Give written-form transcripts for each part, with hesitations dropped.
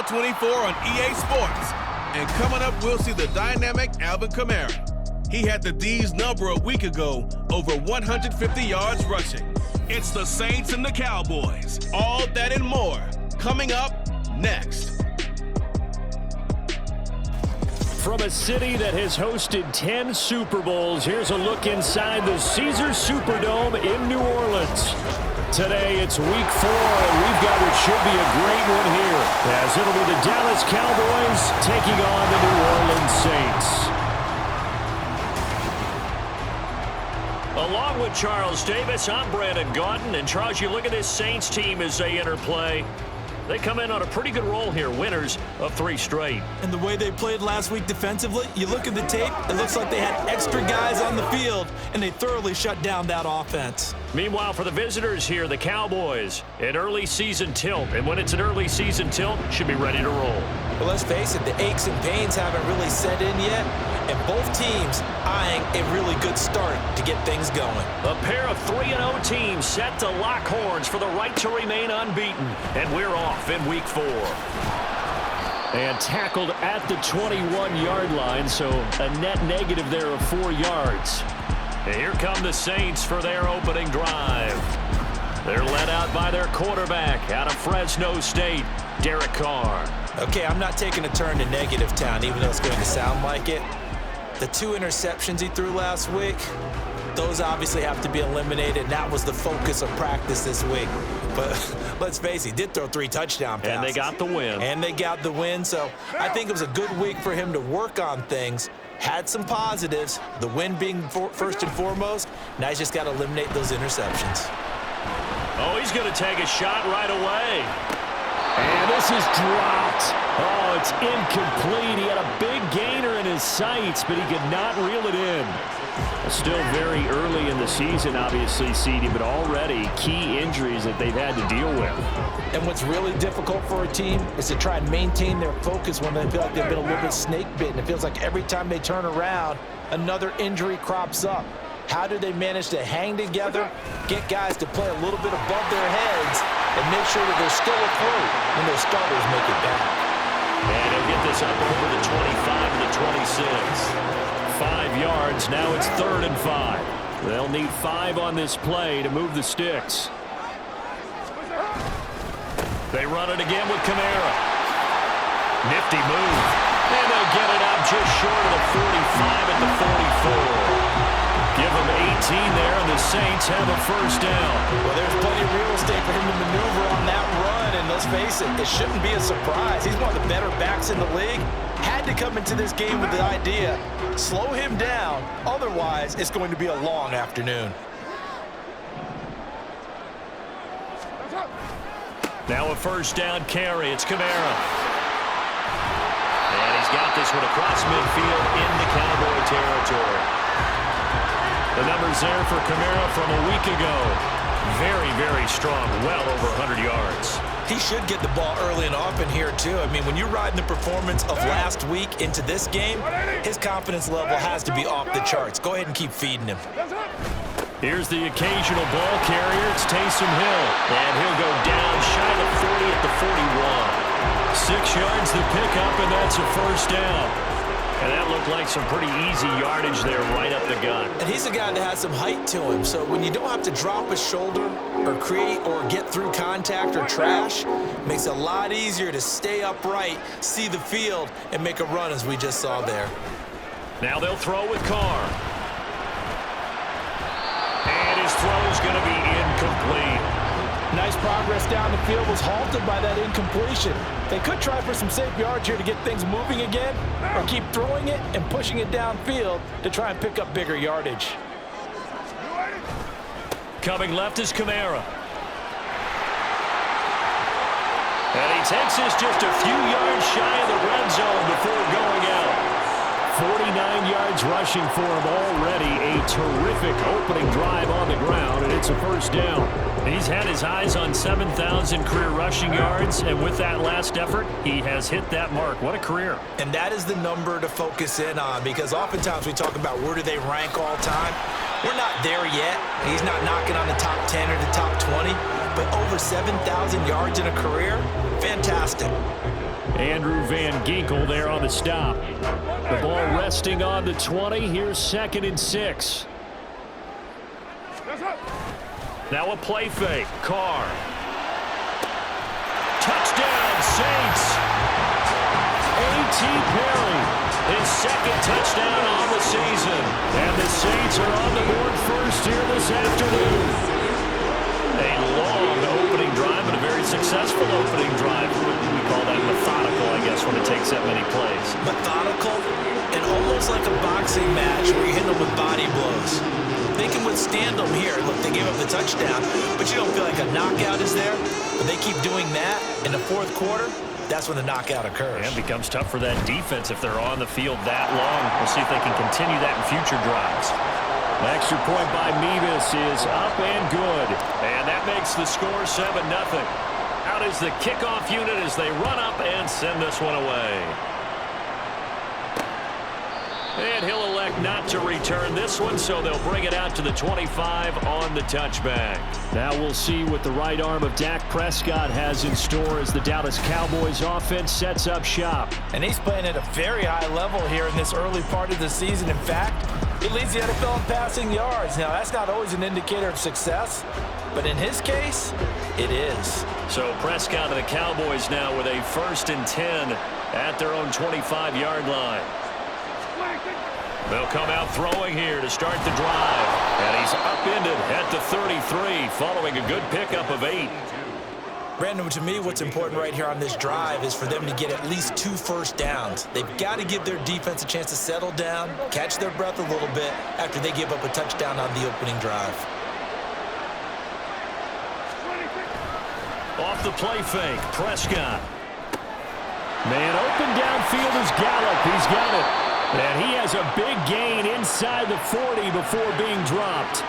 24 on EA Sports. And coming up, we'll see the dynamic Alvin Kamara. He had the D's number a week ago, over 150 yards rushing. It's the Saints and the Cowboys. All that and more coming up next. From a city that has hosted 10 Super Bowls, here's a look inside the Caesars Superdome in New Orleans. Today, it's week 4, and we've got what should be a great one here, as it'll be the Dallas Cowboys taking on the New Orleans Saints. Along with Charles Davis, I'm Brandon Gaudin, and Charles, you look at this Saints team as they enter play. They come in on a pretty good roll here, winners of 3 straight. And the way they played last week defensively, you look at the tape, it looks like they had extra guys on the field, and they thoroughly shut down that offense. Meanwhile, for the visitors here, the Cowboys, an early season tilt. And when it's an early season tilt, should be ready to roll. Well, let's face it, the aches and pains haven't really set in yet, and both teams eyeing a really good start to get things going. A pair of 3-0 teams set to lock horns for the right to remain unbeaten. And we're off in week 4. And tackled at the 21-yard line, so a net negative there of 4 yards. And here come the Saints for their opening drive. They're led out by their quarterback out of Fresno State, Derek Carr. Okay, I'm not taking a turn to negative town, even though it's going to sound like it. The 2 interceptions he threw last week, those obviously have to be eliminated, and that was the focus of practice this week. But let's face it, he did throw 3 touchdown passes. And they got the win. And they got the win, so I think it was a good week for him to work on things. Had some positives, the win being first and foremost. Now he's just got to eliminate those interceptions. Oh, he's going to take a shot right away. And this is dropped. Oh, it's incomplete. He had a big gainer in his sights, but he could not reel it in. Still very early in the season, obviously, CD, but already key injuries that they've had to deal with. And what's really difficult for a team is to try and maintain their focus when they feel like they've been a little bit snake-bitten. It feels like every time they turn around, another injury crops up. How do they manage to hang together, get guys to play a little bit above their heads, and make sure that they're still afloat when their starters make it back? And he'll get this up over the 25 and the 26. 5 yards. Now it's 3rd and 5. They'll need 5 on this play to move the sticks. They run it again with Kamara. Nifty move. And they'll get it out just short of the 45 at the 44. Give them 18 there, and the Saints have a first down. Well, there's plenty of real estate for him to maneuver on that run, and let's face it, it shouldn't be a surprise. He's one of the better backs in the league. Had to come into this game with the idea, slow him down, otherwise it's going to be a long afternoon. Now a first down carry. It's Kamara. And he's got this one across midfield into Cowboy territory. The numbers there for Kamara from a week ago. Very, very strong. Well over 100 yards. He should get the ball early and often here, too. I mean, when you're riding the performance of last week into this game, his confidence level has to be off the charts. Go ahead and keep feeding him. Here's the occasional ball carrier. It's Taysom Hill. And he'll go down shy of 40 at the 41. 6 yards the pickup, and that's a first down. And that looked like some pretty easy yardage there right up the gut. And he's a guy that has some height to him, so when you don't have to drop a shoulder or create or get through contact or trash, it makes it a lot easier to stay upright, see the field, and make a run as we just saw there. Now they'll throw with Carr. And his throw's going to be incomplete. Nice progress down the field, was halted by that incompletion. They could try for some safe yards here to get things moving again, or keep throwing it and pushing it downfield to try and pick up bigger yardage. Coming left is Kamara. And he takes this just a few yards shy of the red zone before going out. 49 yards rushing for him already. A terrific opening drive on the ground, and it's a first down. He's had his eyes on 7,000 career rushing yards, and with that last effort, he has hit that mark. What a career. And that is the number to focus in on, because oftentimes we talk about where do they rank all time. We're not there yet. He's not knocking on the top 10 or the top 20, but over 7,000 yards in a career, fantastic. Andrew Van Ginkel there on the stop. The ball resting on the 20. Here's 2nd and 6. Now a play fake. Carr. Touchdown, Saints. A.T. Perry, his 2nd touchdown on the season. And the Saints are on the board first here this afternoon. A long opening drive, but a very successful opening drive. We call that methodical, I guess, when it takes that many plays. Methodical and almost like a boxing match where you hit them with body blows. They can withstand them here. Look, they gave up the touchdown, but you don't feel like a knockout is there. But they keep doing that in the 4th quarter. That's when the knockout occurs. And it becomes tough for that defense if they're on the field that long. We'll see if they can continue that in future drives. Extra point by Mevis is up and good. And that makes the score 7-0. Out is the kickoff unit as they run up and send this one away. And he'll elect not to return this one, so they'll bring it out to the 25 on the touchback. Now we'll see what the right arm of Dak Prescott has in store as the Dallas Cowboys offense sets up shop. And he's playing at a very high level here in this early part of the season. In fact, he leads the NFL in passing yards. Now, that's not always an indicator of success, but in his case, it is. So Prescott and the Cowboys now with a 1st and 10 at their own 25-yard line. They'll come out throwing here to start the drive. And he's upended at the 33 following a good pickup of 8. Brandon, to me, what's important right here on this drive is for them to get at least 2 first downs. They've got to give their defense a chance to settle down, catch their breath a little bit after they give up a touchdown on the opening drive. Off the play fake, Prescott. Man open downfield is Gallup. He's got it. And he has a big gain inside the 40 before being dropped.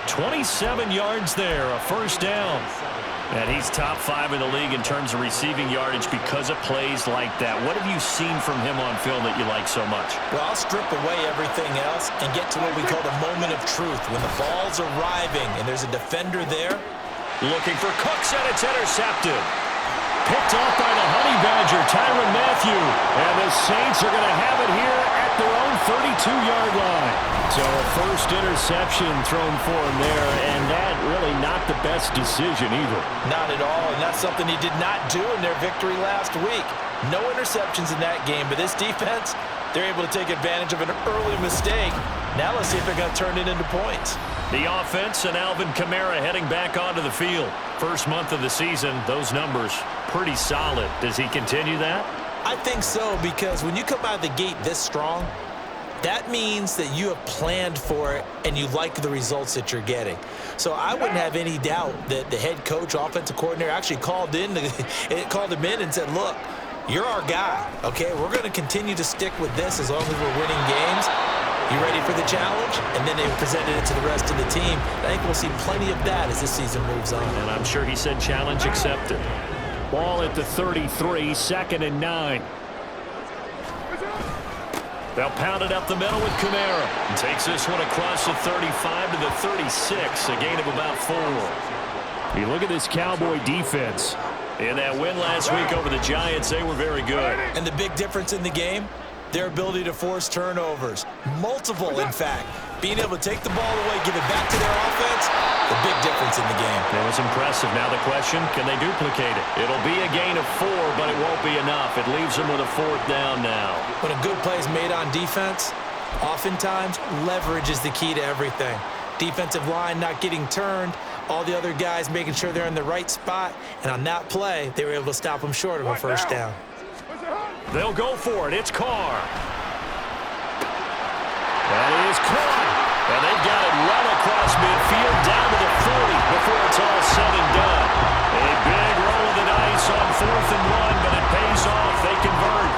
27 yards there, a 1st down. And he's top 5 in the league in terms of receiving yardage because of plays like that. What have you seen from him on film that you like so much? Well, I'll strip away everything else and get to what we call the moment of truth. When the ball's arriving and there's a defender there. Looking for Cooks, and it's intercepted. Picked off by the Honey Badger, Tyrann Mathieu. And the Saints are going to have it here at their own 32-yard line. So a 1st interception thrown for him there, and that really not the best decision either. Not at all, and that's something he did not do in their victory last week. No interceptions in that game, but this defense, they're able to take advantage of an early mistake. Now let's see if they're going to turn it into points. The offense and Alvin Kamara heading back onto the field. First month of the season, those numbers pretty solid. Does he continue that? I think so, because when you come out of the gate this strong, that means that you have planned for it and you like the results that you're getting. So I wouldn't have any doubt that the head coach, offensive coordinator, actually called him in and said, look, you're our guy, okay? We're going to continue to stick with this as long as we're winning games. You ready for the challenge? And then they presented it to the rest of the team. I think we'll see plenty of that as this season moves on. And I'm sure he said challenge accepted. Ball at the 33, 2nd and 9. They'll pound it up the middle with Kamara. And takes this one across the 35 to the 36, a gain of about 4. You look at this Cowboy defense. In that win last week over the Giants, they were very good. And the big difference in the game, their ability to force turnovers. Multiple, in fact. Being able to take the ball away, give it back to their offense, the big difference in the game. It was impressive. Now the question, can they duplicate it? It'll be a gain of 4, but it won't be enough. It leaves them with a 4th down now. When a good play is made on defense, oftentimes leverage is the key to everything. Defensive line not getting turned, all the other guys making sure they're in the right spot, and on that play, they were able to stop them short of a 1st down. They'll go for it. It's Carr. That is caught. And they've got it right across midfield down to the 40 before it's all said and done. A big roll of the dice on 4th and 1, but it pays off. They convert.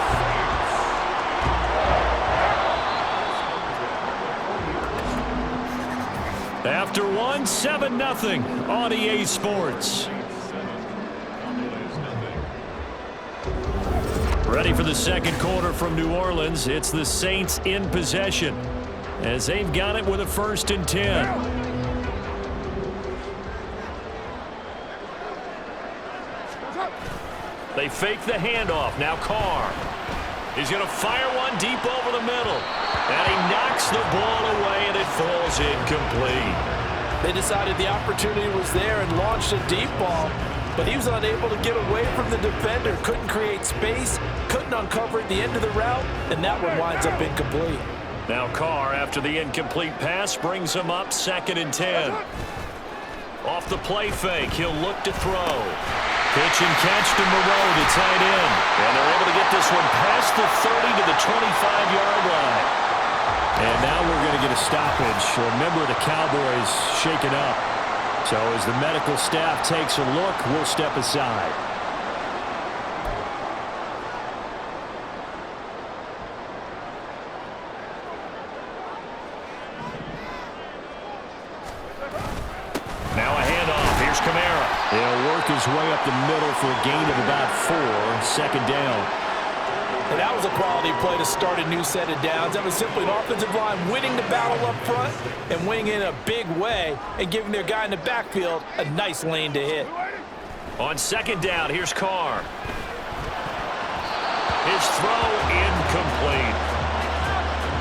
After 1, 7-0 on EA Sports. Ready for the 2nd quarter from New Orleans. It's the Saints in possession as they've got it with a 1st and 10. They fake the handoff. Now Carr. He's going to fire one deep over the middle. And he knocks the ball away, and it falls incomplete. They decided the opportunity was there and launched a deep ball, but he was unable to get away from the defender. Couldn't create space, couldn't uncover at the end of the route, and that one winds up incomplete. Now Carr, after the incomplete pass, brings him up 2nd and 10. Off the play fake, he'll look to throw. Pitch and catch to Moreau, the tight end. And they're able to get this one past the 30 to the 25-yard line. And now we're going to get a stoppage. A member of the Cowboys shaken up. So as the medical staff takes a look, we'll step aside. Now a handoff. Here's Kamara. He'll work his way up the middle for a gain of about 4. 2nd down. And that was a quality play to start a new set of downs. That was simply an offensive line winning the battle up front and winning in a big way and giving their guy in the backfield a nice lane to hit. On 2nd down, here's Carr. His throw incomplete.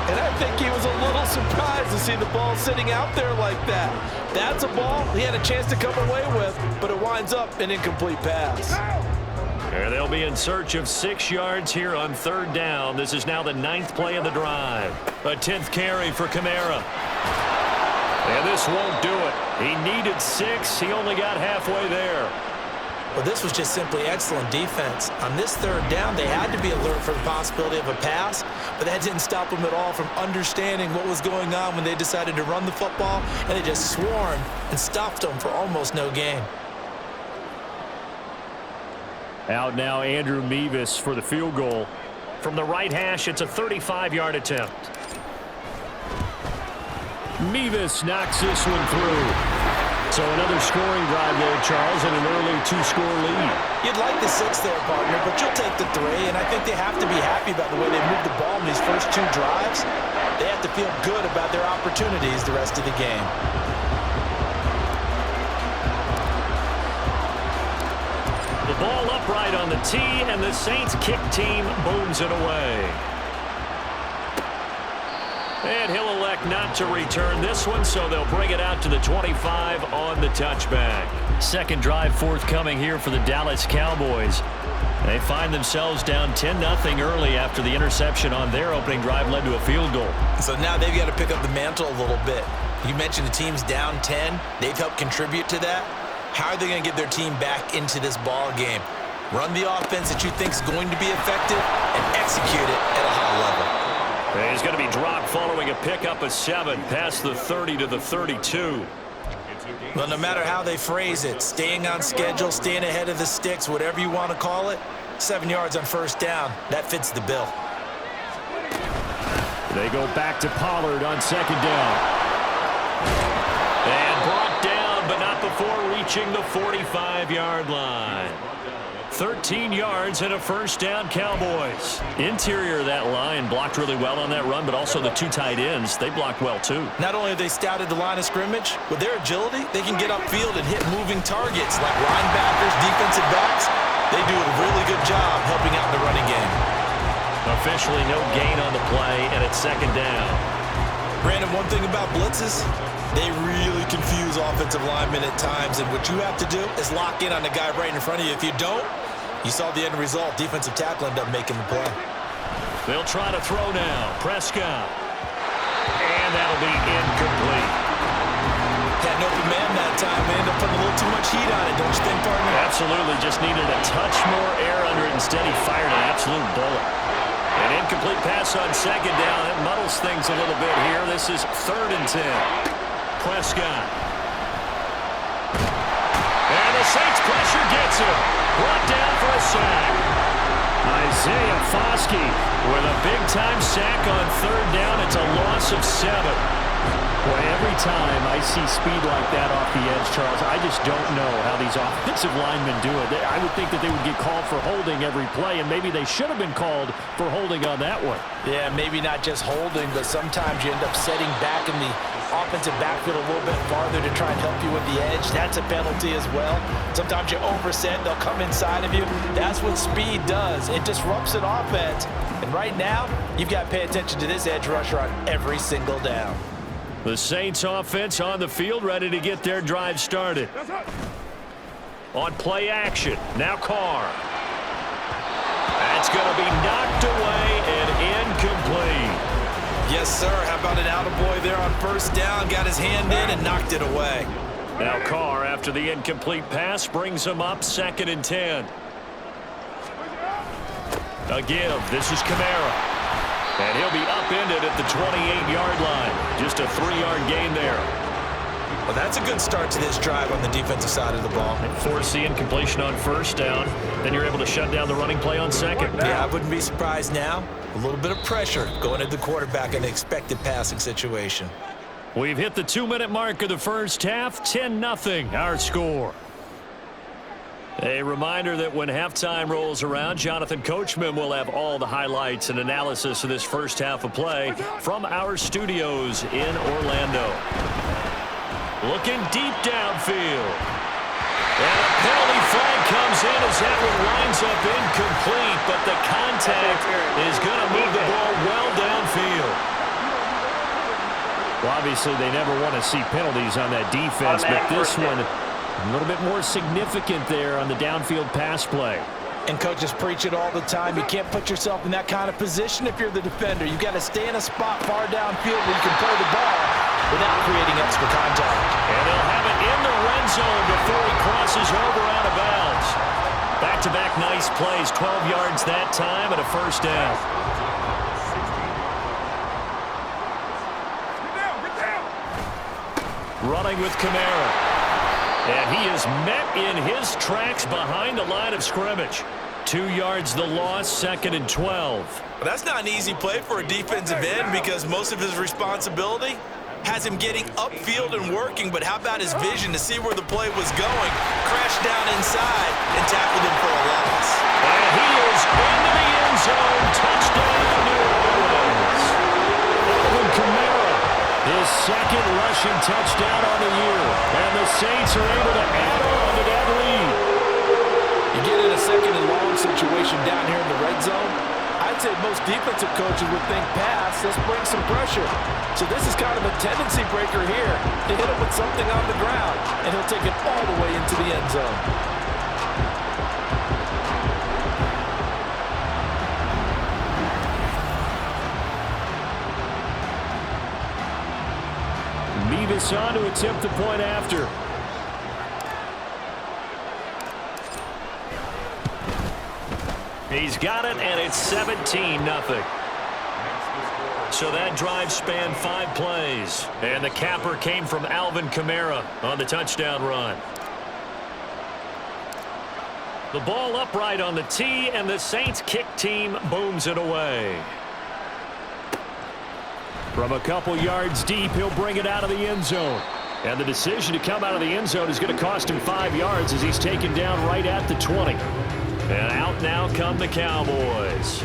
And I think he was a little surprised to see the ball sitting out there like that. That's a ball he had a chance to come away with, but it winds up an incomplete pass. And they'll be in search of 6 yards here on 3rd down. This is now the 9th play of the drive. A 10th carry for Kamara. And this won't do it. He needed 6. He only got halfway there. Well, this was just simply excellent defense. On this 3rd down, they had to be alert for the possibility of a pass, but that didn't stop them at all from understanding what was going on when they decided to run the football, and they just swarmed and stopped them for almost no gain. Out now, Andrew Mevis for the field goal. From the right hash, it's a 35-yard attempt. Mevis knocks this one through. So another scoring drive there, Charles, and an early 2-score lead. You'd like the 6 there, partner, but you'll take the 3, and I think they have to be happy about the way they moved the ball in these first 2 drives. They have to feel good about their opportunities the rest of the game. The ball upright on the tee, and the Saints kick team booms it away. And he'll elect not to return this one, so they'll bring it out to the 25 on the touchback. 2nd drive forthcoming here for the Dallas Cowboys. They find themselves down 10-0 early after the interception on their opening drive led to a field goal. So now they've got to pick up the mantle a little bit. You mentioned the team's down 10. They've helped contribute to that. How are they going to get their team back into this ball game? Run the offense that you think is going to be effective and execute it at a high level. And he's going to be dropped following a pickup of 7 past the 30 to the 32. Well, no matter how they phrase it, staying on schedule, staying ahead of the sticks, whatever you want to call it, 7 yards on 1st down, that fits the bill. They go back to Pollard on 2nd down. And brought down, but not before reaching the 45-yard line. 13 yards and a 1st down, Cowboys. Interior of that line blocked really well on that run, but also the 2 tight ends, they blocked well too. Not only have they scouted the line of scrimmage, with their agility, they can get upfield and hit moving targets like linebackers, defensive backs. They do a really good job helping out in the running game. Officially no gain on the play, and it's 2nd down. Brandon, one thing about blitzes, they really confuse offensive linemen at times, and what you have to do is lock in on the guy right in front of you. If you don't, you saw the end result. Defensive tackle ended up making the play. They'll try to throw now. Prescott. And that'll be incomplete. Had an open man that time. They ended up putting a little too much heat on it, don't you think, partner? Absolutely. Just needed a touch more air under it. Instead, he fired an absolute bullet. An incomplete pass on 2nd down. It muddles things a little bit here. This is 3rd and 10. Prescott. And the Saints pressure gets him. Brought down for a sack. Isaiah Foskey with a big-time sack on 3rd down. It's a loss of 7. Well, every time I see speed like that off the edge, Charles, I just don't know how these offensive linemen do it. I would think that they would get called for holding every play, and maybe they should have been called for holding on that one. Yeah, maybe not just holding, but sometimes you end up setting back in the offensive backfield a little bit farther to try and help you with the edge. That's a penalty as well. Sometimes you overset, they'll come inside of you. That's what speed does. It disrupts an offense. And right now, you've got to pay attention to this edge rusher on every single down. The Saints offense on the field, ready to get their drive started. On play action, now Carr. That's going to be knocked away and incomplete. Yes, sir. How about an attaboy there on first down? Got his hand in and knocked it away. Now Carr, after the incomplete pass, brings him up 2nd and 10. A give. This is Kamara. And he'll be upended at the 28-yard line. Just a 3-yard gain there. Well, that's a good start to this drive on the defensive side of the ball. Force the incompletion on first down. Then you're able to shut down the running play on second. Yeah, I wouldn't be surprised now. A little bit of pressure going at the quarterback in an expected passing situation. We've hit the 2-minute mark of the first half. 10-0 our score. A reminder that when halftime rolls around, Jonathan Coachman will have all the highlights and analysis of this first half of play from our studios in Orlando. Looking deep downfield. And a penalty flag comes in as that one winds up incomplete, but the contact is going to move the ball well downfield. Well, obviously, they never want to see penalties on that defense, but this one a little bit more significant there on the downfield pass play. And coaches preach it all the time. You can't put yourself in that kind of position if you're the defender. You've got to stay in a spot far downfield where you can throw the ball without creating extra contact. And they'll have it in the red zone before he crosses over out of bounds. Back-to-back nice plays, 12 yards that time and a first down. Running with Kamara. And he is met in his tracks behind the line of scrimmage. 2 yards the loss, 2nd and 12. Well, that's not an easy play for a defensive end because most of his responsibility has him getting upfield and working, but how about his vision to see where the play was going, crashed down inside, and tackled him for a loss. And he is into the end zone. Touchdown, New Orleans. Alvin Kamara, his 2nd rushing touchdown on the year. And the Saints are able to add on to that lead. You get in a 2nd and long situation down here in the red zone, I'd say most defensive coaches would think pass, let's bring some pressure. So this is kind of a tendency breaker here to hit him with something on the ground, and he'll take it all the way into the end zone. Mevis on to attempt the point after. He's got it, and it's 17-0. So that drive spanned 5 plays. And the capper came from Alvin Kamara on the touchdown run. The ball upright on the tee, and the Saints kick team booms it away. From a couple yards deep, he'll bring it out of the end zone. And the decision to come out of the end zone is going to cost him 5 yards as he's taken down right at the 20. And out now come the Cowboys.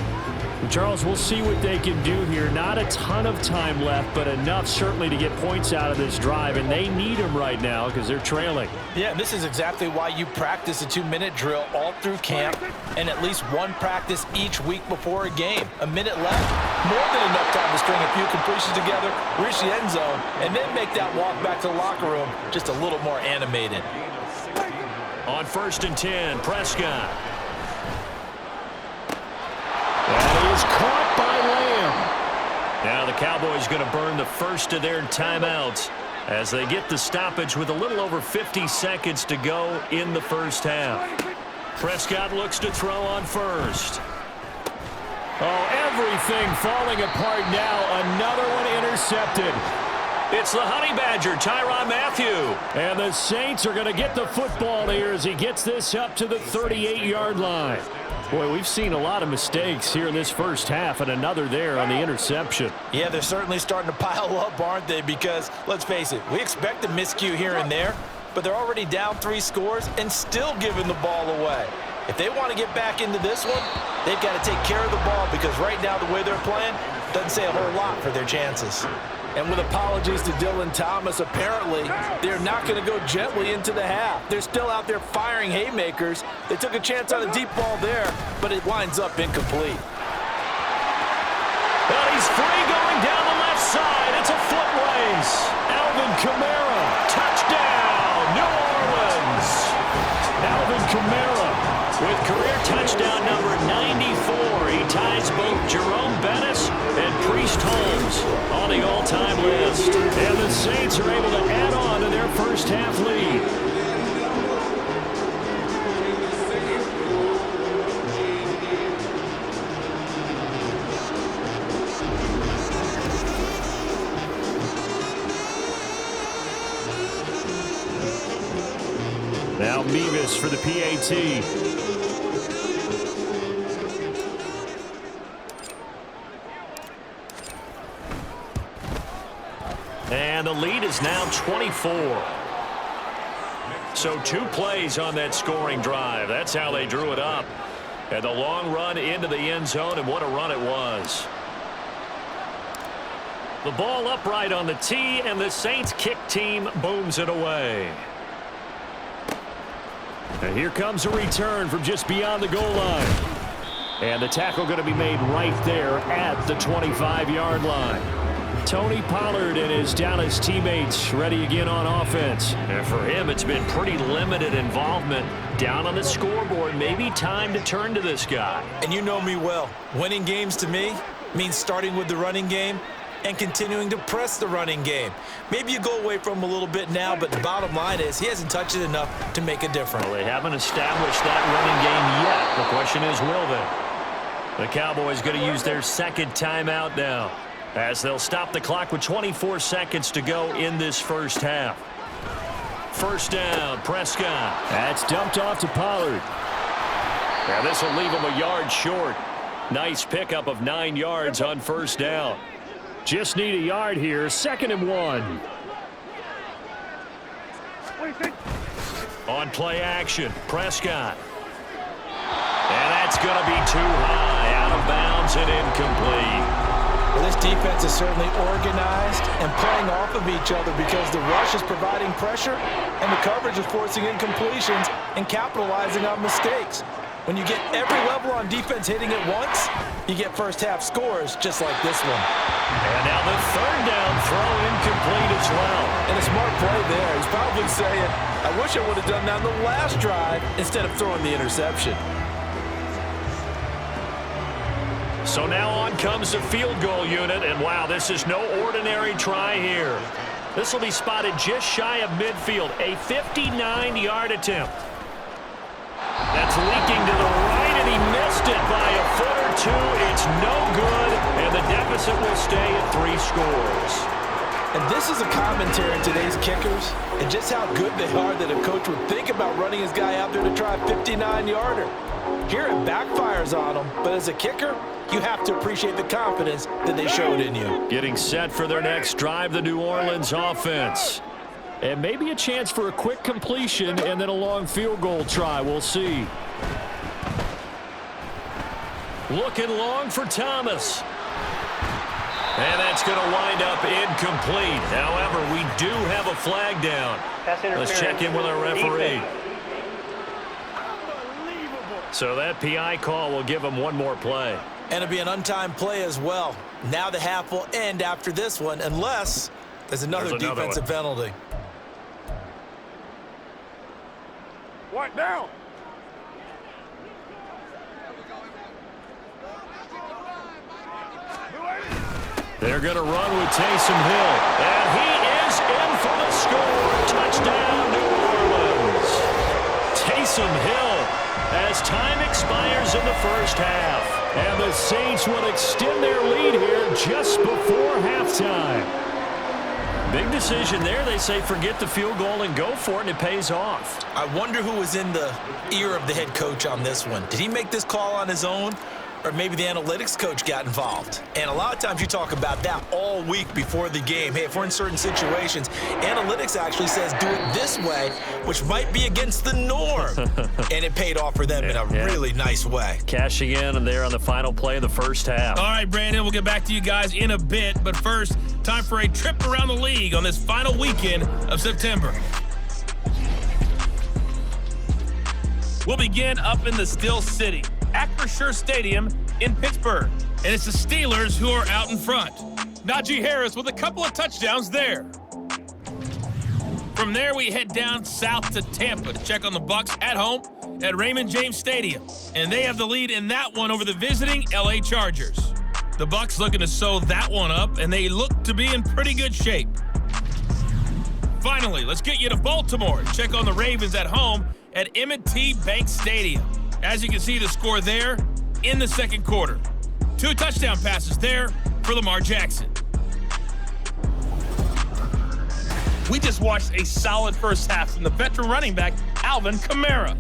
Charles, we'll see what they can do here. Not a ton of time left, but enough certainly to get points out of this drive, and they need them right now because they're trailing. Yeah, and this is exactly why you practice a 2-minute drill all through camp and at least one practice each week before a game. A minute left, more than enough time to string a few completions together, reach the end zone, and then make that walk back to the locker room just a little more animated. On 1st and 10, Prescott. And he is caught by Lamb. Now the Cowboys going to burn the first of their timeouts as they get the stoppage with a little over 50 seconds to go in the first half. Prescott looks to throw on first. Oh, everything falling apart now. Another one intercepted. It's the Honey Badger, Tyrann Mathieu. And the Saints are going to get the football here as he gets this up to the 38-yard line. Boy, we've seen a lot of mistakes here in this first half, and another there on the interception. Yeah, they're certainly starting to pile up, aren't they? Because, let's face it, we expect a miscue here and there, but they're already down 3 scores and still giving the ball away. If they want to get back into this one, they've got to take care of the ball because right now the way they're playing doesn't say a whole lot for their chances. And with apologies to Dylan Thomas, apparently they're not going to go gently into the half. They're still out there firing haymakers. They took a chance on a deep ball there, but it winds up incomplete. And he's free going down the left side. It's a foot race. Alvin Kamara, touchdown, New Orleans. Alvin Kamara with career touchdown number 94. He ties both Jerome Bettis and Priest Holmes on the all-time list. And the Saints are able to add on to their first half lead. Now Mevis for the PAT. And the lead is now 24. So 2 plays on that scoring drive. That's how they drew it up. And the long run into the end zone, and what a run it was. The ball upright on the tee, and the Saints kick team booms it away. And here comes a return from just beyond the goal line. And the tackle going to be made right there at the 25-yard line. Tony Pollard and his Dallas teammates ready again on offense. And for him, it's been pretty limited involvement. Down on the scoreboard, maybe time to turn to this guy. And you know me well. Winning games to me means starting with the running game and continuing to press the running game. Maybe you go away from him a little bit now, but the bottom line is he hasn't touched it enough to make a difference. Well, they haven't established that running game yet. The question is, will they? The Cowboys going to use their second timeout now, as they'll stop the clock with 24 seconds to go in this first half. First down, Prescott. That's dumped off to Pollard. Now this will leave him a yard short. Nice pickup of 9 yards on first down. Just need a yard here, 2nd and 1. On play action, Prescott. And that's going to be too high, out of bounds and incomplete. Well, this defense is certainly organized and playing off of each other because the rush is providing pressure and the coverage is forcing incompletions and capitalizing on mistakes. When you get every level on defense hitting at once, you get first half scores just like this one. And now the 3rd down throw incomplete as well. And a smart play there. He's probably saying, I wish I would have done that on the last drive instead of throwing the interception. So now on comes the field goal unit, and wow, this is no ordinary try here. This will be spotted just shy of midfield, a 59-yard attempt. That's leaking to the right, and he missed it by a foot or 2. It's no good, and the deficit will stay at 3 scores. And this is a commentary on today's kickers and just how good they are that a coach would think about running his guy out there to try a 59-yarder. Here it backfires on him, but as a kicker, you have to appreciate the confidence that they showed in you. Getting set for their next drive, the New Orleans offense. And maybe a chance for a quick completion and then a long field goal try. We'll see. Looking long for Thomas. And that's going to wind up incomplete. However, we do have a flag down. Let's check in with our referee. So that PI call will give him one more play. And it'll be an untimed play as well. Now the half will end after this one, unless there's another defensive penalty. What now? They're going to run with Taysom Hill. And he is in for the score. Touchdown, New Orleans. Taysom Hill as time expires in the first half. And the Saints will extend their lead here just before halftime. Big decision there. They say forget the field goal and go for it, and it pays off. I wonder who was in the ear of the head coach on this one. Did he make this call on his own? Or maybe the analytics coach got involved. And a lot of times you talk about that all week before the game. Hey, if we're in certain situations, analytics actually says do it this way, which might be against the norm. And it paid off for them in a really nice way. Cashing in and there on the final play of the first half. All right, Brandon, we'll get back to you guys in a bit. But first, time for a trip around the league on this final weekend of September. We'll begin up in the Steel City, Acrisure Stadium in Pittsburgh. And it's the Steelers who are out in front. Najee Harris with a couple of touchdowns there. From there, we head down south to Tampa to check on the Bucs at home at Raymond James Stadium. And they have the lead in that one over the visiting LA Chargers. The Bucs looking to sew that one up, and they look to be in pretty good shape. Finally, let's get you to Baltimore to check on the Ravens at home at M&T Bank Stadium. As you can see, the score there in the second quarter. 2 touchdown passes there for Lamar Jackson. We just watched a solid first half from the veteran running back, Alvin Kamara.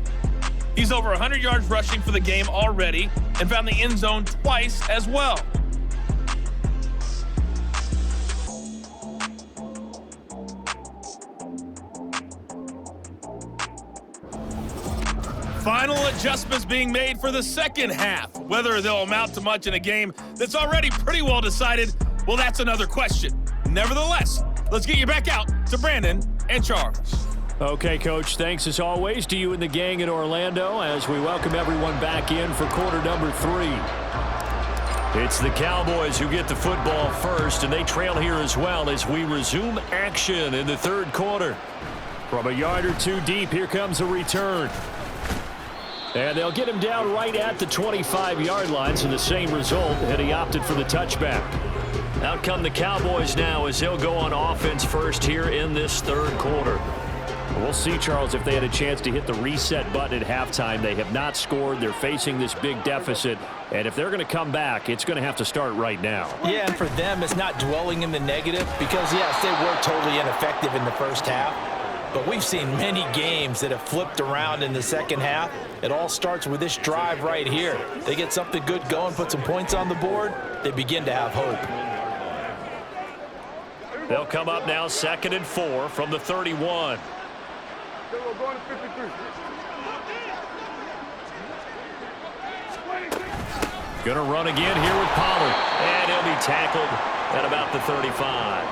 He's over 100 yards rushing for the game already and found the end zone twice as well. Final adjustments being made for the second half. Whether they'll amount to much in a game that's already pretty well decided, well, that's another question. Nevertheless, let's get you back out to Brandon and Charles. Okay, Coach, thanks as always to you and the gang in Orlando as we welcome everyone back in for quarter number 3. It's the Cowboys who get the football first, and they trail here as well as we resume action in the third quarter. From a yard or two deep, here comes a return. And they'll get him down right at the 25-yard line, so the same result, and he opted for the touchback. Out come the Cowboys now as they'll go on offense first here in this third quarter. We'll see, Charles, if they had a chance to hit the reset button at halftime. They have not scored. They're facing this big deficit. And if they're going to come back, it's going to have to start right now. Yeah, and for them, it's not dwelling in the negative because, yes, they were totally ineffective in the first half. But we've seen many games that have flipped around in the second half. It all starts with this drive right here. They get something good going, put some points on the board, they begin to have hope. They'll come up now 2nd and 4 from the 31. Gonna run again here with Pollard. And he'll be tackled at about the 35.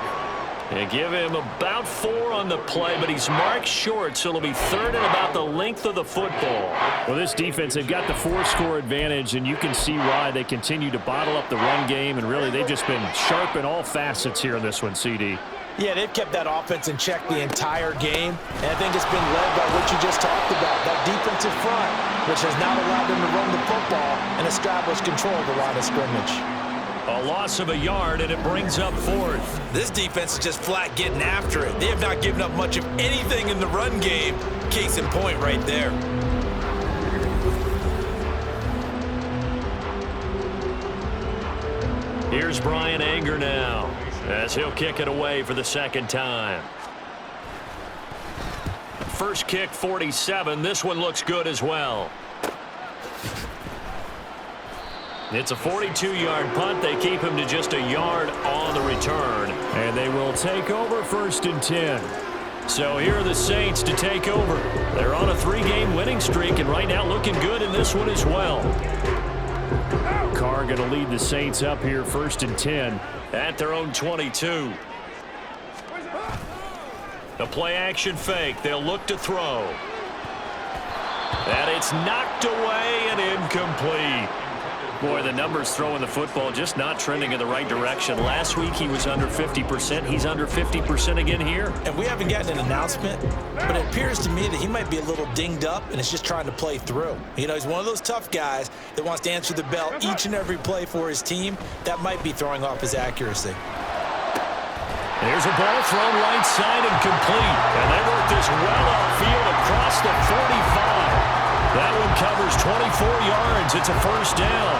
And give him about 4 on the play, but he's marked short, so it'll be 3rd and about the length of the football. Well, this defense, they've got the 4-score advantage, and you can see why they continue to bottle up the run game, and really they've just been sharp in all facets here in this one, CD. Yeah, they've kept that offense in check the entire game, and I think it's been led by what you just talked about, that defensive front, which has not allowed them to run the football and establish control of the line of scrimmage. A loss of a yard, and it brings up 4th. This defense is just flat getting after it. They have not given up much of anything in the run game. Case in point right there. Here's Brian Anger now as he'll kick it away for the second time. First kick, 47. This one looks good as well. It's a 42-yard punt. They keep him to just a yard on the return. And they will take over 1st and 10. So here are the Saints to take over. They're on a 3-game winning streak, and right now looking good in this one as well. Carr going to lead the Saints up here 1st and 10 at their own 22. The play-action fake. They'll look to throw. And it's knocked away and incomplete. Boy, the numbers throwing the football just not trending in the right direction. Last week he was under 50%. He's under 50% again here. And we haven't gotten an announcement, but it appears to me that he might be a little dinged up and is just trying to play through. You know, he's one of those tough guys that wants to answer the bell each and every play for his team. That might be throwing off his accuracy. There's a ball thrown right side and complete. And they work this well upfield across the 45. That one covers 24 yards. It's a 1st down.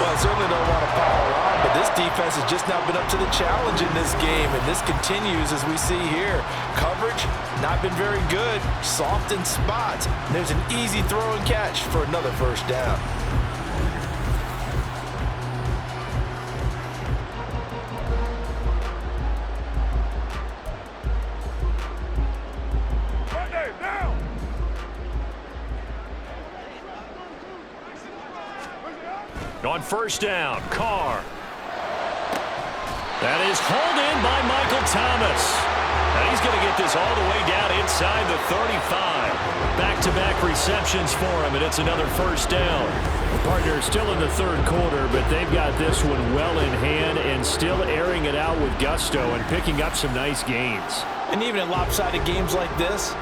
Well, I certainly don't want to pile on, but this defense has just not been up to the challenge in this game, and this continues as we see here. Coverage, not been very good, soft in spots. And there's an easy throw and catch for another first down. On first down, Carr. That is hauled in by Michael Thomas. And he's going to get this all the way down inside the 35. Back-to-back receptions for him, and it's another first down. The partner still in the third quarter, but they've got this one well in hand and still airing it out with gusto and picking up some nice gains. And even in lopsided games like this,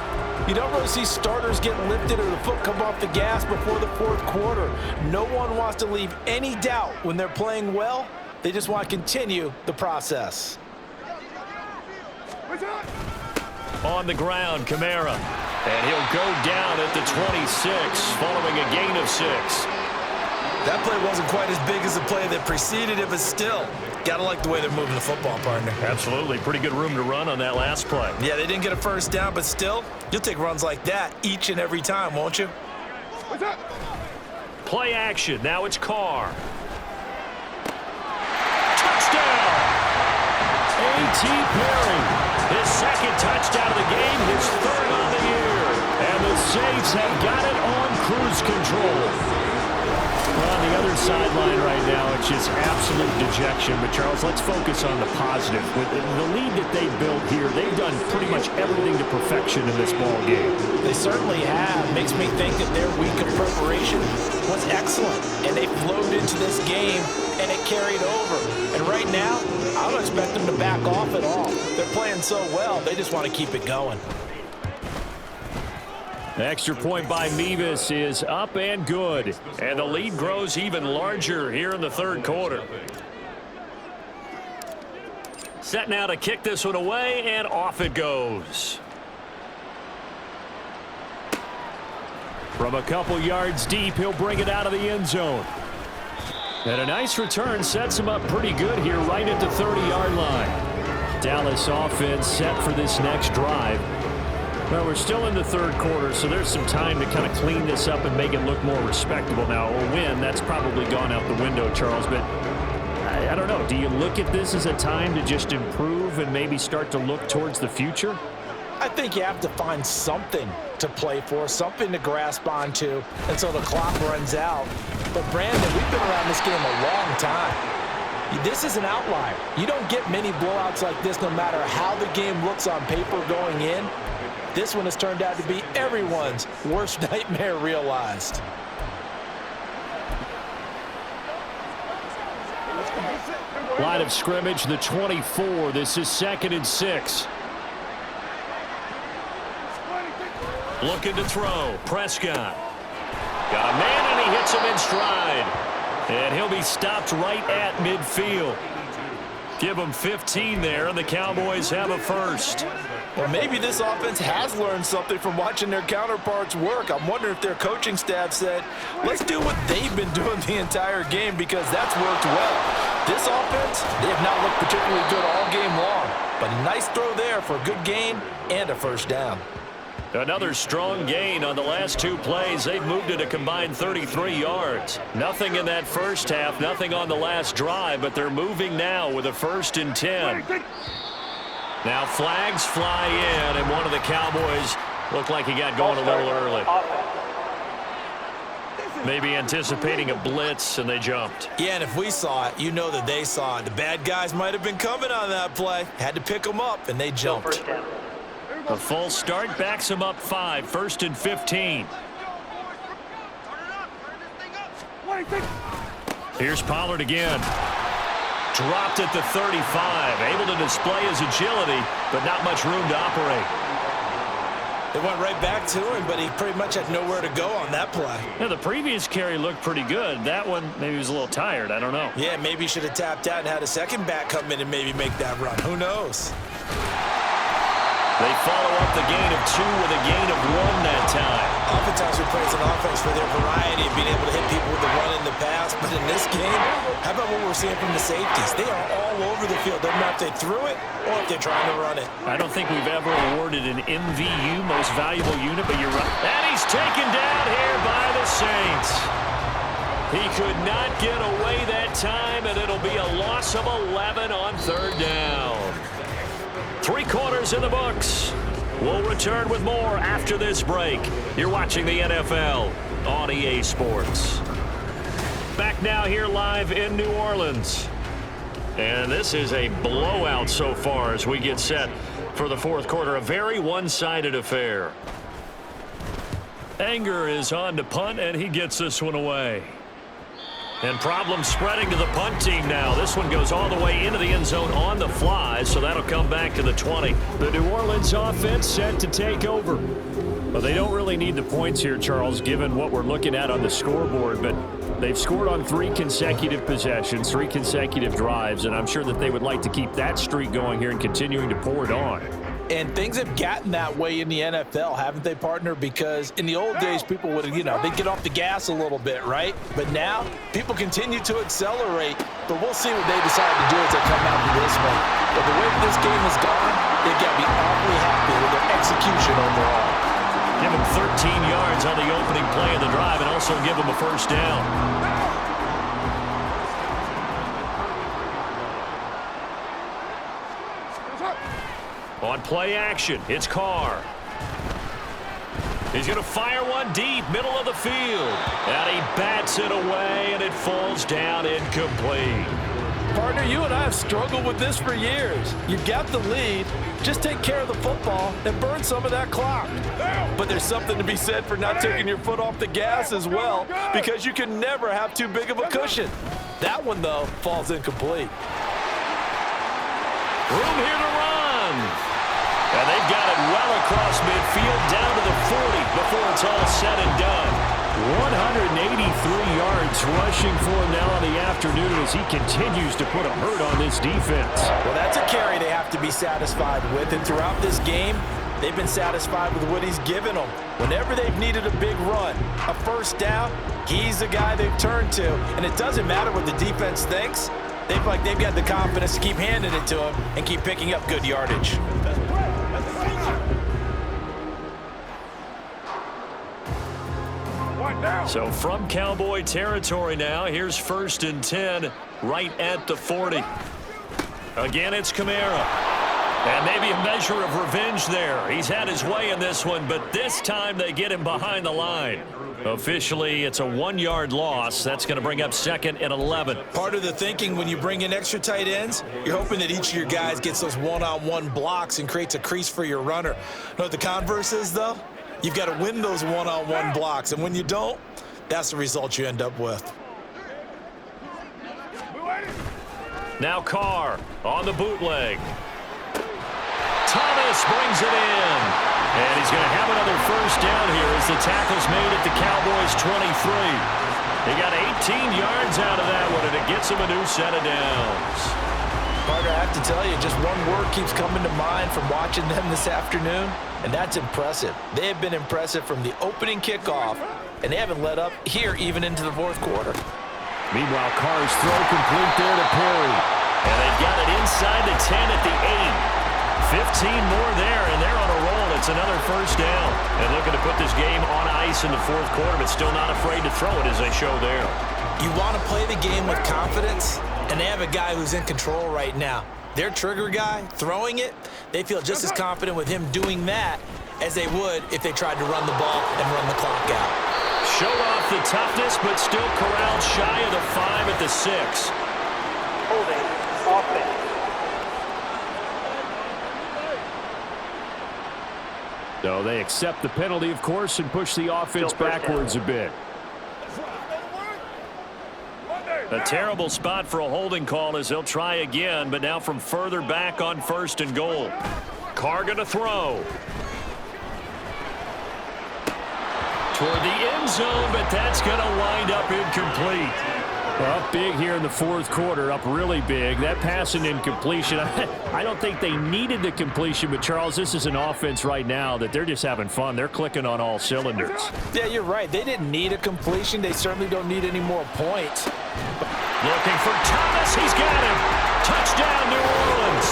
you don't really see starters get lifted or the foot come off the gas before the fourth quarter. No one wants to leave any doubt when they're playing well. They just want to continue the process. On the ground, Kamara. And he'll go down at the 26 following a gain of 6. That play wasn't quite as big as the play that preceded it, but still, gotta like the way they're moving the football, partner. Absolutely. Pretty good room to run on that last play. Yeah, they didn't get a first down, but still, you'll take runs like that each and every time, won't you? Play action. Now it's Carr. Touchdown! A.T. Perry. His second touchdown of the game, his third on the year. And the Saints have got it on cruise control. Well, on the other sideline right now, it's just absolute dejection. But, Charles, let's focus on the positive. With the lead that they built here, they've done pretty much everything to perfection in this ball game. They certainly have. Makes me think that their week of preparation was excellent. And they flowed into this game, and it carried over. And right now, I don't expect them to back off at all. They're playing so well, they just want to keep it going. The extra point by Mevis is up and good. And the lead grows even larger here in the third quarter. Set now to kick this one away, and off it goes. From a couple yards deep, he'll bring it out of the end zone. And a nice return sets him up pretty good here right at the 30-yard line. Dallas offense set for this next drive. Well, we're still in the third quarter, so there's some time to kind of clean this up and make it look more respectable. Now, a win, that's probably gone out the window, Charles, but I don't know. Do you look at this as a time to just improve and maybe start to look towards the future? I think you have to find something to play for, something to grasp onto until the clock runs out. But, Brandon, we've been around this game a long time. This is an outlier. You don't get many blowouts like this no matter how the game looks on paper going in. This one has turned out to be everyone's worst nightmare realized. Line of scrimmage, the 24. This is 2nd and 6. Looking to throw. Prescott. Got a man, and he hits him in stride. And he'll be stopped right at midfield. Give him 15 there, and the Cowboys have a first. Well, maybe this offense has learned something from watching their counterparts work. I'm wondering if their coaching staff said, let's do what they've been doing the entire game, because that's worked well. This offense, they have not looked particularly good all game long. But a nice throw there for a good gain and a first down. Another strong gain on the last two plays. They've moved it a combined 33 yards. Nothing in that first half, nothing on the last drive, but they're moving now with a 1st and 10. Now flags fly in, and one of the Cowboys looked like he got going a little early. Maybe anticipating a blitz, and they jumped. Yeah, and if we saw it, you know that they saw it. The bad guys might have been coming on that play. Had to pick them up, and they jumped. A false start backs him up 5, 1st and 15. Here's Pollard again. Dropped at the 35. Able to display his agility, but not much room to operate. They went right back to him, but he pretty much had nowhere to go on that play. Yeah, the previous carry looked pretty good. That one, maybe he was a little tired. I don't know. Yeah, maybe he should have tapped out and had a second back come in and maybe make that run. Who knows? They follow up the gain of 2 with a gain of 1 that time. Oftentimes we praise an offense for their variety of being able to hit people with the run and the pass. But in this game, how about what we're seeing from the safeties? They are all over the field. Doesn't matter if they threw it or if they're trying to run it. I don't think we've ever awarded an MVU, most valuable unit, but you're right. And he's taken down here by the Saints. He could not get away that time, and it'll be a loss of 11 on 3rd down. 3 quarters in the books. We'll return with more after this break. You're watching the NFL on EA Sports. Back now here live in New Orleans. And this is a blowout so far as we get set for the 4th quarter. A very one-sided affair. Anger is on to punt, and he gets this one away. And problems spreading to the punt team now. This one goes all the way into the end zone on the fly, so that'll come back to the 20. The New Orleans offense set to take over. Well, they don't really need the points here, Charles, given what we're looking at on the scoreboard, but they've scored on 3 consecutive possessions, 3 consecutive drives, and I'm sure that they would like to keep that streak going here and continuing to pour it on. And things have gotten that way in the NFL, haven't they, partner? Because in the old days, people would, they'd get off the gas a little bit, right? But now, people continue to accelerate. But we'll see what they decide to do as they come out of this one. But the way this game has gone, they've got to be awfully happy with their execution overall. Give them 13 yards on the opening play of the drive and also give them a 1st down. On play action, it's Carr. He's going to fire one deep, middle of the field. And he bats it away, and it falls down incomplete. Partner, you and I have struggled with this for years. You've got the lead. Just take care of the football and burn some of that clock. But there's something to be said for not taking your foot off the gas as well, because you can never have too big of a cushion. That one, though, falls incomplete. Room here to run. And they've got it well across midfield down to the 40 before it's all said and done. 183 yards rushing for him now in the afternoon as he continues to put a hurt on this defense. Well, that's a carry they have to be satisfied with. And throughout this game, they've been satisfied with what he's given them. Whenever they've needed a big run, a 1st down, he's the guy they've turned to. And it doesn't matter what the defense thinks. They feel like they've got the confidence to keep handing it to him and keep picking up good yardage. So from Cowboy territory now, here's 1st and 10 right at the 40. Again, it's Kamara. And maybe a measure of revenge there. He's had his way in this one, but this time they get him behind the line. Officially, it's a 1-yard loss. That's going to bring up 2nd and 11. Part of the thinking when you bring in extra tight ends, you're hoping that each of your guys gets those one-on-one blocks and creates a crease for your runner. You know what the converse is, though? You've got to win those one-on-one blocks, and when you don't, that's the result you end up with. Now Carr on the bootleg. Thomas brings it in. And he's going to have another 1st down here as the tackle's made at the Cowboys' 23. They got 18 yards out of that one, and it gets them a new set of downs. Carter, I have to tell you, just one word keeps coming to mind from watching them this afternoon, and that's impressive. They have been impressive from the opening kickoff, and they haven't let up here even into the 4th quarter. Meanwhile, Carr's throw complete there to Perry. And they've got it inside the 10 at the 8. 15 more there, and they're on a roll. It's another 1st down. And looking to put this game on ice in the 4th quarter, but still not afraid to throw it as they show there. You want to play the game with confidence, and they have a guy who's in control right now. Their trigger guy, throwing it, they feel just as confident with him doing that as they would if they tried to run the ball and run the clock out. Showed off the toughness, but still corralled shy of the 5 at the 6. Holding offense. So they accept the penalty, of course, and push the offense backwards a bit. A terrible spot for a holding call as they'll try again, but now from further back on 1st and goal. Carr going to throw. Toward the end zone, but that's going to wind up incomplete. Up big here in the fourth quarter, up really big. That pass and incompletion, I don't think they needed the completion, but Charles, this is an offense right now that they're just having fun. They're clicking on all cylinders. Yeah, you're right. They didn't need a completion. They certainly don't need any more points. Looking for Thomas. He's got him. Touchdown, New Orleans.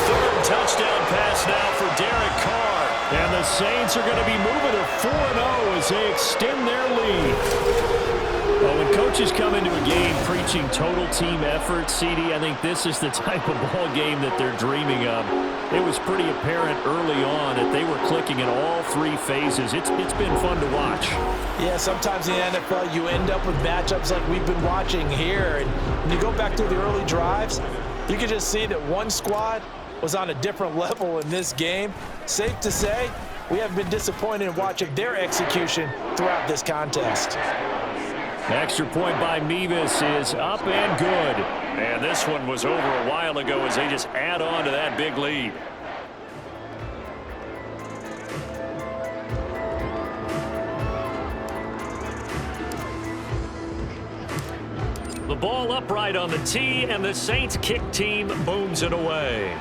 Third touchdown pass now for Derek Carr. And the Saints are going to be moving to 4-0 as they extend their lead. Well, when coaches come into a game preaching total team effort, CD, I think this is the type of ball game that they're dreaming of. It was pretty apparent early on that they were clicking in all three phases. It's been fun to watch. Yeah, sometimes in the NFL you end up with matchups like we've been watching here. And when you go back to the early drives, you can just see that one squad was on a different level in this game. Safe to say, we have been disappointed in watching their execution throughout this contest. Extra point by Mevis is up and good. And this one was over a while ago as they just add on to that big lead. The ball upright on the tee, and the Saints kick team booms it away.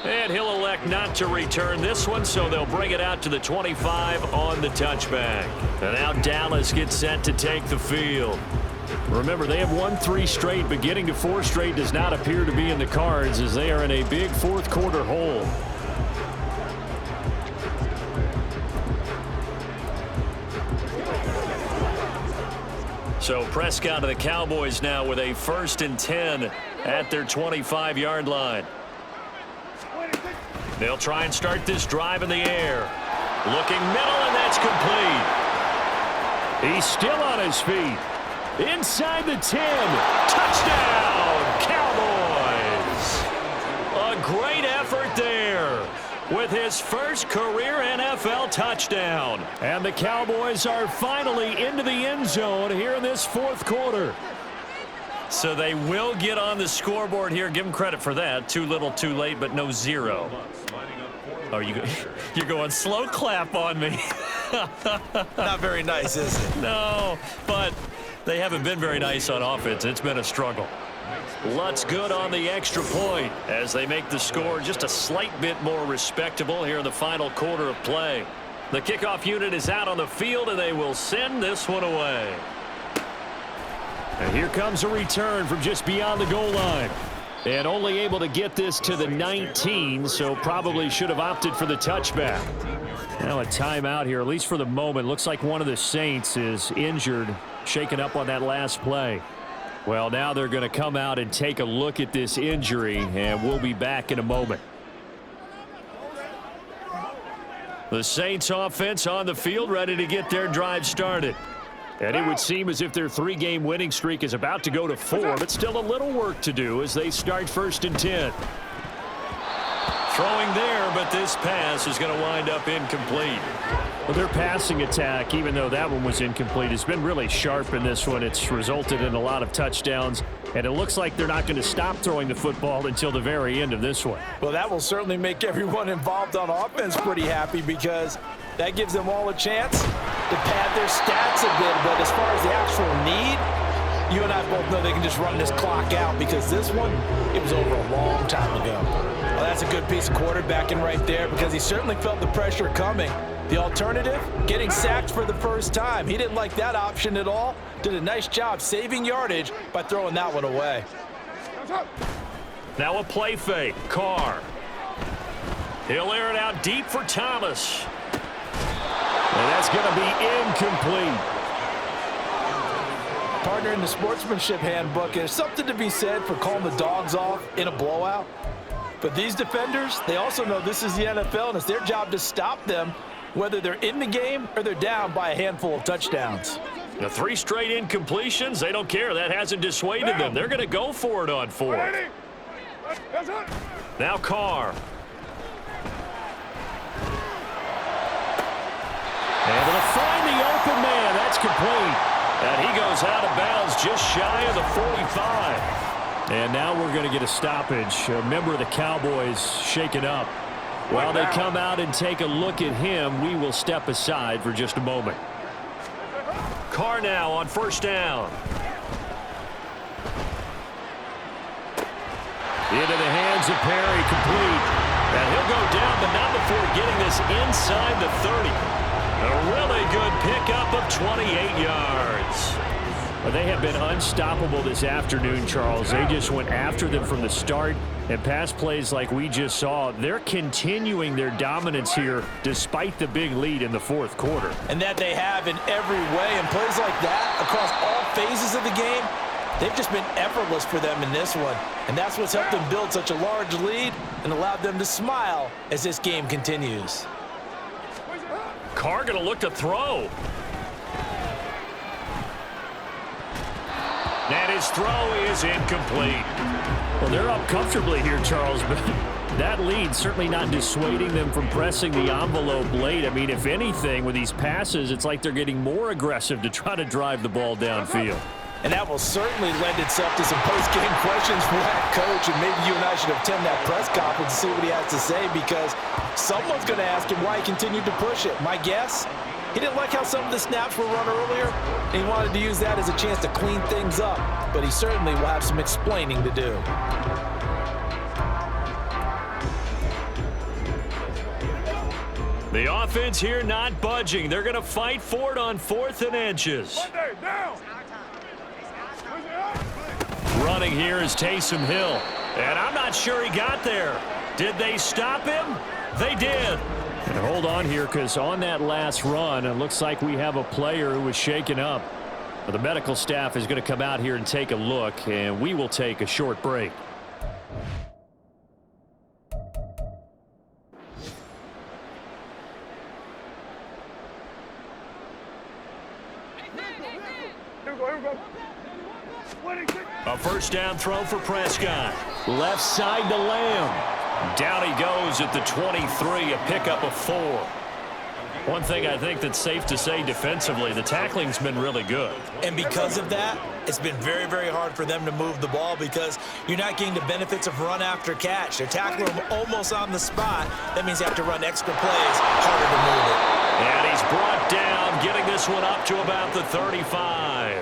And he'll elect not to return this one, so they'll bring it out to the 25 on the touchback. And now Dallas gets set to take the field. Remember, they have won 3 straight, but getting to 4 straight does not appear to be in the cards as they are in a big fourth quarter hole. So Prescott of the Cowboys now with a 1st and 10 at their 25-yard line. They'll try and start this drive in the air. Looking middle, and that's complete. He's still on his feet. Inside the 10. Touchdown, Cowboys. A great effort there with his first career NFL touchdown. And the Cowboys are finally into the end zone here in this fourth quarter. So they will get on the scoreboard here. Give them credit for that. Too little, too late, but no 0. Oh, you're going slow clap on me. Not very nice, is it? No, but they haven't been very nice on offense. It's been a struggle. Lutz good on the extra point as they make the score just a slight bit more respectable here in the final quarter of play. The kickoff unit is out on the field, and they will send this one away. And here comes a return from just beyond the goal line. And only able to get this to the 19, so probably should have opted for the touchback. Now a timeout here, at least for the moment. Looks like one of the Saints is injured, shaken up on that last play. Well, now they're going to come out and take a look at this injury, and we'll be back in a moment. The Saints offense on the field, ready to get their drive started. And it would seem as if their 3-game winning streak is about to go to 4, but still a little work to do as they start 1st and 10. Throwing there, but this pass is going to wind up incomplete. Well, their passing attack, even though that one was incomplete, has been really sharp in this one. It's resulted in a lot of touchdowns, and it looks like they're not going to stop throwing the football until the very end of this one. Well, that will certainly make everyone involved on offense pretty happy because that gives them all a chance to pad their stats a bit. But as far as the actual need, you and I both know they can just run this clock out because this one, it was over a long time ago. Well, that's a good piece of quarterbacking right there because he certainly felt the pressure coming. The alternative, getting sacked for the first time. He didn't like that option at all. Did a nice job saving yardage by throwing that one away. Now a play fake. Carr. He'll air it out deep for Thomas. And that's going to be incomplete. Partner, in the sportsmanship handbook, there's something to be said for calling the dogs off in a blowout. But these defenders, they also know this is the NFL, and it's their job to stop them, whether they're in the game or they're down by a handful of touchdowns. The 3 straight incompletions, they don't care. That hasn't dissuaded them. They're going to go for it on 4th. Now Carr. Able to find the open man. That's complete. And he goes out of bounds just shy of the 45. And now we're going to get a stoppage. A member of the Cowboys shaken up. While they come out and take a look at him, we will step aside for just a moment. Carr now on first down. Into the hands of Perry, complete. And he'll go down, but not before getting this inside the 30. A really good pickup of 28 yards. Well, they have been unstoppable this afternoon, Charles. They just went after them from the start. And pass plays like we just saw, they're continuing their dominance here despite the big lead in the fourth quarter. And that they have in every way. And plays like that across all phases of the game, they've just been effortless for them in this one. And that's what's helped them build such a large lead and allowed them to smile as this game continues. Carr going to look to throw. And his throw is incomplete. Well, they're up comfortably here, Charles, but that lead certainly not dissuading them from pressing the envelope late. I mean, if anything, with these passes, it's like they're getting more aggressive to try to drive the ball downfield. And that will certainly lend itself to some post-game questions for that coach, and maybe you and I should attend that press conference to see what he has to say, because someone's going to ask him why he continued to push it. My guess, he didn't like how some of the snaps were run earlier, and he wanted to use that as a chance to clean things up, but he certainly will have some explaining to do. The offense here not budging. They're going to fight for it on 4th and inches. Running here is Taysom Hill. And I'm not sure he got there. Did they stop him? They did. And hold on here, because on that last run, it looks like we have a player who was shaken up. But the medical staff is going to come out here and take a look, and we will take a short break. A first down throw for Prescott. Left side to Lamb. Down he goes at the 23, a pickup of 4. One thing I think that's safe to say defensively, the tackling's been really good. And because of that, it's been very, very hard for them to move the ball, because you're not getting the benefits of run after catch. They're tackling them almost on the spot. That means they have to run extra plays, harder to move it. And he's brought down, getting this one up to about the 35.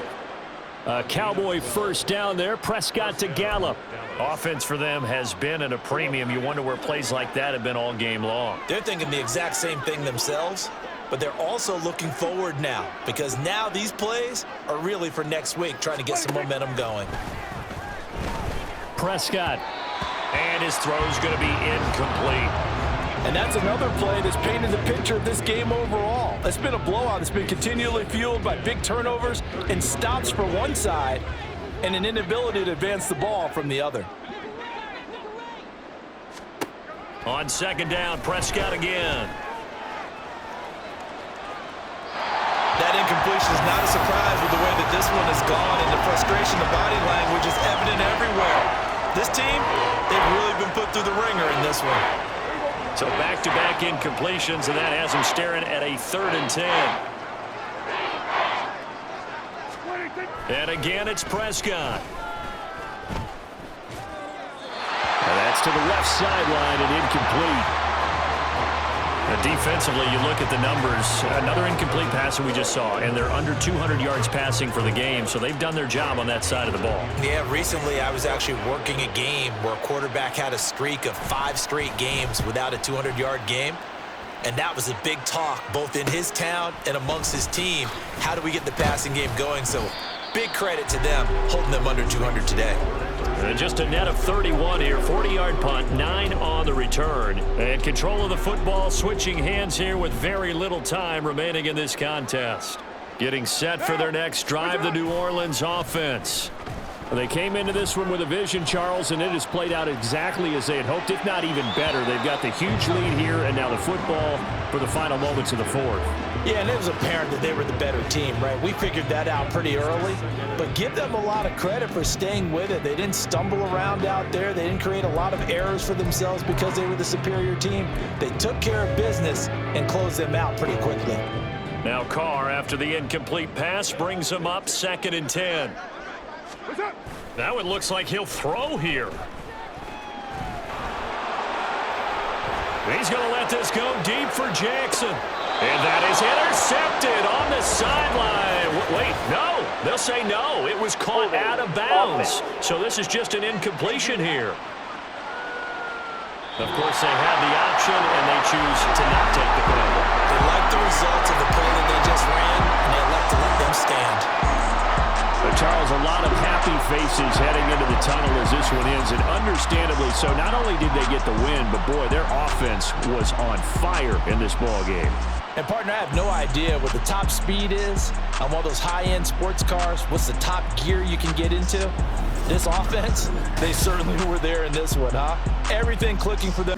A Cowboy first down there. Prescott to Gallup. Offense for them has been at a premium. You wonder where plays like that have been all game long. They're thinking the exact same thing themselves, but they're also looking forward now, because now these plays are really for next week, trying to get some momentum going. Prescott. And his throw's going to be incomplete. And that's another play that's painted the picture of this game overall. It's been a blowout. It's been continually fueled by big turnovers and stops for one side and an inability to advance the ball from the other. On second down, Prescott again. That incompletion is not a surprise with the way that this one has gone, and the frustration, the body language is evident everywhere. This team, they've really been put through the ringer in this one. So back-to-back incompletions, and that has him staring at a 3rd and 10. And again, it's Prescott. And that's to the left sideline and incomplete. Now defensively, you look at the numbers. Another incomplete pass that we just saw, and they're under 200 yards passing for the game, so they've done their job on that side of the ball. Yeah, recently I was actually working a game where a quarterback had a streak of 5 straight games without a 200-yard game, and that was a big talk both in his town and amongst his team. How do we get the passing game going? So big credit to them, holding them under 200 today. Just a net of 31 here, 40-yard punt, 9 on the return. And control of the football, switching hands here with very little time remaining in this contest. Getting set for their next drive, the New Orleans offense. They came into this one with a vision, Charles, and it has played out exactly as they had hoped, if not even better. They've got the huge lead here, and now the football for the final moments of the fourth. Yeah, and it was apparent that they were the better team, right? We figured that out pretty early, but give them a lot of credit for staying with it. They didn't stumble around out there. They didn't create a lot of errors for themselves because they were the superior team. They took care of business and closed them out pretty quickly. Now Carr, after the incomplete pass, brings them up 2nd and 10. Now it looks like he'll throw here. He's going to let this go deep for Jackson. And that is intercepted on the sideline. Wait, no. They'll say no. It was caught out of bounds. So this is just an incompletion here. Of course, they had the option, and they choose to not take the penalty. They like the results of the play that they just ran, and they elect to let them stand. But Charles, a lot of happy faces heading into the tunnel as this one ends, and understandably so. Not only did they get the win, but boy, their offense was on fire in this ball game. And partner, I have no idea what the top speed is on one of those high-end sports cars. What's the top gear you can get into? This offense, they certainly were there in this one, huh? Everything clicking for them.